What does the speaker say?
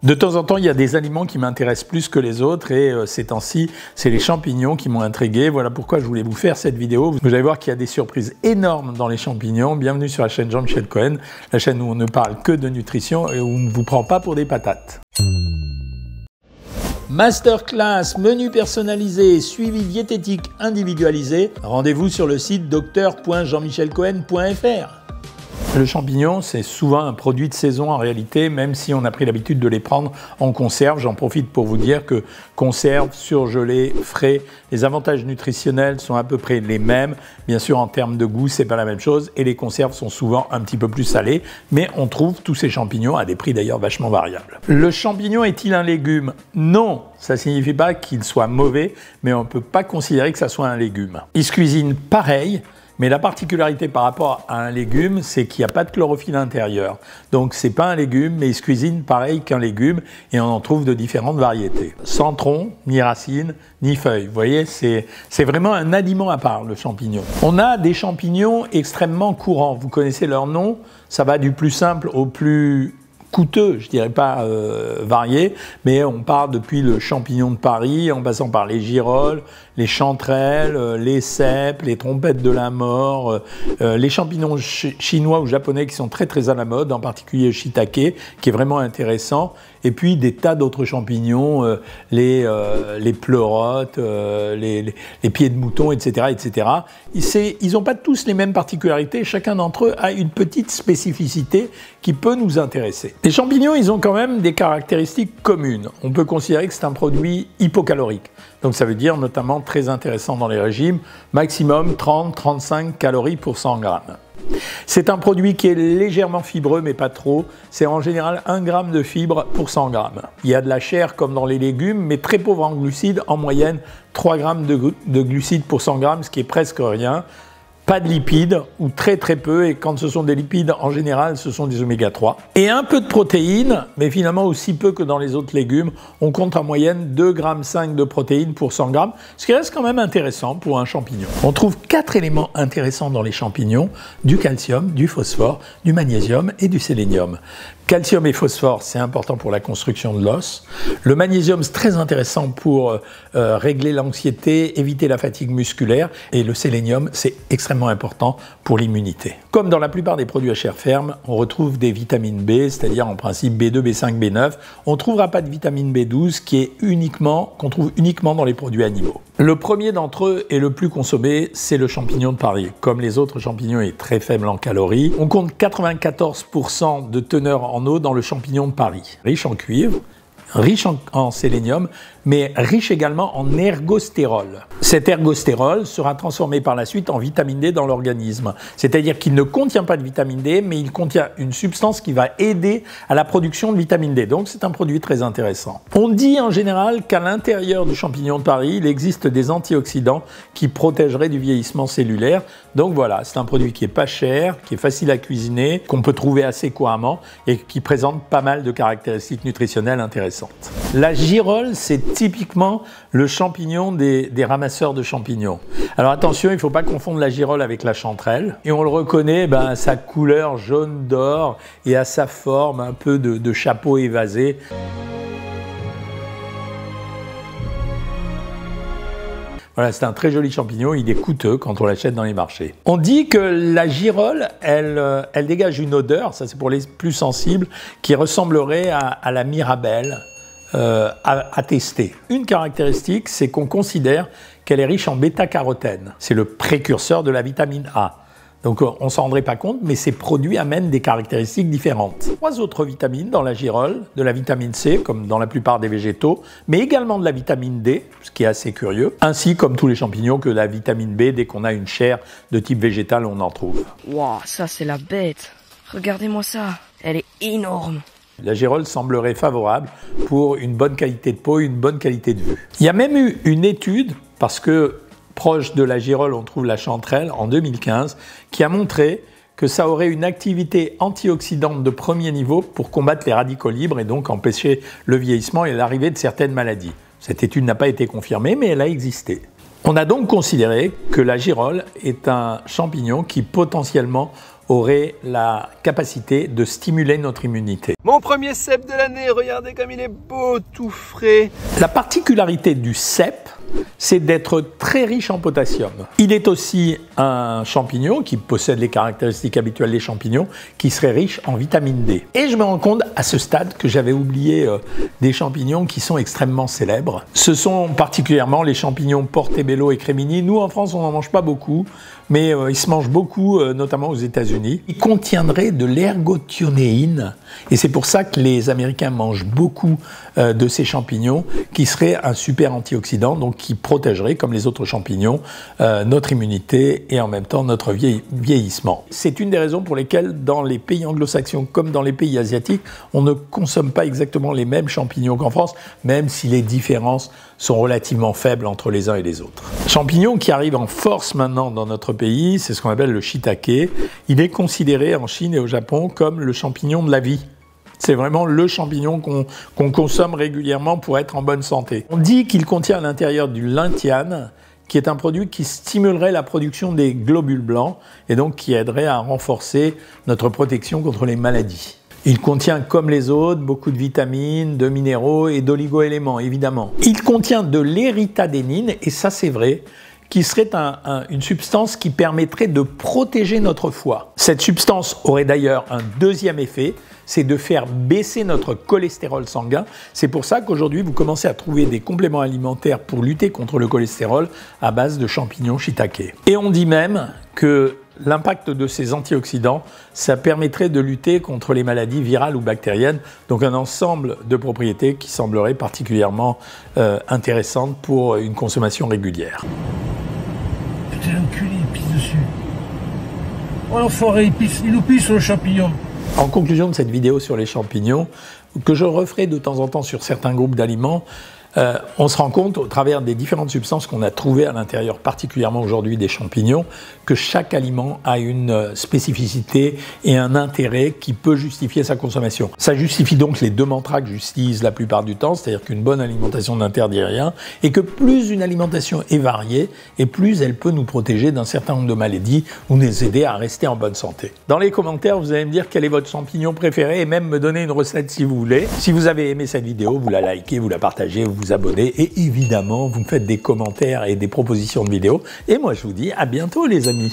De temps en temps, il y a des aliments qui m'intéressent plus que les autres et ces temps-ci, c'est les champignons qui m'ont intrigué. Voilà pourquoi je voulais vous faire cette vidéo. Vous allez voir qu'il y a des surprises énormes dans les champignons. Bienvenue sur la chaîne Jean-Michel Cohen, la chaîne où on ne parle que de nutrition et où on ne vous prend pas pour des patates. Masterclass, menu personnalisé, suivi diététique individualisé. Rendez-vous sur le site docteur.jeanmichelcohen.fr. Le champignon, c'est souvent un produit de saison en réalité, même si on a pris l'habitude de les prendre en conserve. J'en profite pour vous dire que conserve, surgelé, frais, les avantages nutritionnels sont à peu près les mêmes. Bien sûr, en termes de goût, c'est pas la même chose et les conserves sont souvent un petit peu plus salées, mais on trouve tous ces champignons à des prix d'ailleurs vachement variables. Le champignon est-il un légume? Non, ça ne signifie pas qu'il soit mauvais, mais on ne peut pas considérer que ça soit un légume. Il se cuisine pareil. Mais la particularité par rapport à un légume, c'est qu'il n'y a pas de chlorophylle à l'intérieur. Donc c'est pas un légume, mais il se cuisine pareil qu'un légume et on en trouve de différentes variétés. Sans tronc, ni racines, ni feuilles. Vous voyez, c'est vraiment un aliment à part, le champignon. On a des champignons extrêmement courants. Vous connaissez leur nom, ça va du plus simple au plus coûteux, je dirais pas varié, mais on part depuis le champignon de Paris, en passant par les girolles, les chanterelles, les cèpes, les trompettes de la mort, les champignons chinois ou japonais qui sont très très à la mode, en particulier le shiitake, qui est vraiment intéressant, et puis des tas d'autres champignons, les pleurotes, les pieds de mouton, etc., etc. Ils n'ont pas tous les mêmes particularités, chacun d'entre eux a une petite spécificité qui peut nous intéresser. Les champignons, ils ont quand même des caractéristiques communes. On peut considérer que c'est un produit hypocalorique. Donc ça veut dire notamment très intéressant dans les régimes, maximum 30-35 calories pour 100 grammes. C'est un produit qui est légèrement fibreux, mais pas trop. C'est en général 1 gramme de fibres pour 100 grammes. Il y a de la chair comme dans les légumes, mais très pauvre en glucides, en moyenne 3 grammes de glucides pour 100 grammes, ce qui est presque rien. Pas de lipides, ou très très peu, et quand ce sont des lipides, en général, ce sont des oméga 3. Et un peu de protéines, mais finalement aussi peu que dans les autres légumes. On compte en moyenne 2,5 grammes de protéines pour 100 grammes, ce qui reste quand même intéressant pour un champignon. On trouve 4 éléments intéressants dans les champignons, du calcium, du phosphore, du magnésium et du sélénium. Calcium et phosphore, c'est important pour la construction de l'os. Le magnésium, c'est très intéressant pour régler l'anxiété, éviter la fatigue musculaire. Et le sélénium, c'est extrêmement important pour l'immunité. Comme dans la plupart des produits à chair ferme, on retrouve des vitamines B, c'est-à-dire en principe B2, B5, B9. On ne trouvera pas de vitamine B12 qu'on trouve uniquement dans les produits animaux. Le premier d'entre eux et le plus consommé, c'est le champignon de Paris. Comme les autres champignons, il est très faible en calories. On compte 94% de teneur en eau dans le champignon de Paris. Riche en cuivre, riche en sélénium, mais riche également en ergostérol. Cet ergostérol sera transformé par la suite en vitamine D dans l'organisme. C'est-à-dire qu'il ne contient pas de vitamine D, mais il contient une substance qui va aider à la production de vitamine D. Donc c'est un produit très intéressant. On dit en général qu'à l'intérieur du champignon de Paris, il existe des antioxydants qui protégeraient du vieillissement cellulaire. Donc voilà, c'est un produit qui est pas cher, qui est facile à cuisiner, qu'on peut trouver assez couramment et qui présente pas mal de caractéristiques nutritionnelles intéressantes. La girole, c'est typiquement le champignon des ramasseurs de champignons. Alors attention, il ne faut pas confondre la girole avec la chanterelle. Et on le reconnaît à sa couleur jaune d'or et à sa forme un peu de chapeau évasé. Voilà, c'est un très joli champignon, il est coûteux quand on l'achète dans les marchés. On dit que la girole, elle dégage une odeur, ça c'est pour les plus sensibles, qui ressemblerait à la mirabelle. À tester. Une caractéristique, c'est qu'on considère qu'elle est riche en bêta-carotène. C'est le précurseur de la vitamine A. Donc on ne s'en rendrait pas compte, mais ces produits amènent des caractéristiques différentes. 3 autres vitamines dans la girole, de la vitamine C, comme dans la plupart des végétaux, mais également de la vitamine D, ce qui est assez curieux, ainsi comme tous les champignons que la vitamine B, dès qu'on a une chair de type végétal, on en trouve. Waouh, ça c'est la bête. Regardez-moi ça, elle est énorme. La girole semblerait favorable pour une bonne qualité de peau, une bonne qualité de vue. Il y a même eu une étude, parce que proche de la girole on trouve la chanterelle en 2015, qui a montré que ça aurait une activité antioxydante de premier niveau pour combattre les radicaux libres et donc empêcher le vieillissement et l'arrivée de certaines maladies. Cette étude n'a pas été confirmée, mais elle a existé. On a donc considéré que la girole est un champignon qui potentiellement aurait la capacité de stimuler notre immunité. Mon premier cèpe de l'année, regardez comme il est beau, tout frais. La particularité du cèpe, c'est d'être très riche en potassium. Il est aussi un champignon qui possède les caractéristiques habituelles des champignons, qui serait riche en vitamine D. Et je me rends compte à ce stade que j'avais oublié des champignons qui sont extrêmement célèbres. Ce sont particulièrement les champignons Portobello et Crémini. Nous, en France, on n'en mange pas beaucoup, mais ils se mangent beaucoup, notamment aux États-Unis. Ils contiendraient de l'ergothionéine, et c'est pour ça que les Américains mangent beaucoup de ces champignons, qui seraient un super antioxydant, donc qui protégerait, comme les autres champignons, notre immunité et en même temps notre vieillissement. C'est une des raisons pour lesquelles dans les pays anglo-saxons comme dans les pays asiatiques, on ne consomme pas exactement les mêmes champignons qu'en France, même si les différences sont relativement faibles entre les uns et les autres. Champignon qui arrive en force maintenant dans notre pays, c'est ce qu'on appelle le shiitake. Il est considéré en Chine et au Japon comme le champignon de la vie. C'est vraiment le champignon qu'on consomme régulièrement pour être en bonne santé. On dit qu'il contient à l'intérieur du lentiane, qui est un produit qui stimulerait la production des globules blancs et donc qui aiderait à renforcer notre protection contre les maladies. Il contient, comme les autres, beaucoup de vitamines, de minéraux et d'oligo-éléments, évidemment. Il contient de l'érythadénine, et ça c'est vrai, qui serait une substance qui permettrait de protéger notre foie. Cette substance aurait d'ailleurs un deuxième effet, c'est de faire baisser notre cholestérol sanguin. C'est pour ça qu'aujourd'hui, vous commencez à trouver des compléments alimentaires pour lutter contre le cholestérol à base de champignons shiitake. Et on dit même que l'impact de ces antioxydants, ça permettrait de lutter contre les maladies virales ou bactériennes, donc un ensemble de propriétés qui sembleraient particulièrement intéressantes pour une consommation régulière. Putain, l'enculé, il pisse dessus. Oh l'enfoiré, il nous pisse sur le champignon. En conclusion de cette vidéo sur les champignons, que je referai de temps en temps sur certains groupes d'aliments, on se rend compte, au travers des différentes substances qu'on a trouvées à l'intérieur, particulièrement aujourd'hui des champignons, que chaque aliment a une spécificité et un intérêt qui peut justifier sa consommation. Ça justifie donc les deux mantras que j'utilise la plupart du temps, c'est-à-dire qu'une bonne alimentation n'interdit rien, et que plus une alimentation est variée, et plus elle peut nous protéger d'un certain nombre de maladies ou nous aider à rester en bonne santé. Dans les commentaires, vous allez me dire quel est votre champignon préféré et même me donner une recette si vous voulez. Si vous avez aimé cette vidéo, vous la likez, vous la partagez, vous abonner et évidemment vous me faites des commentaires et des propositions de vidéos et moi je vous dis à bientôt les amis.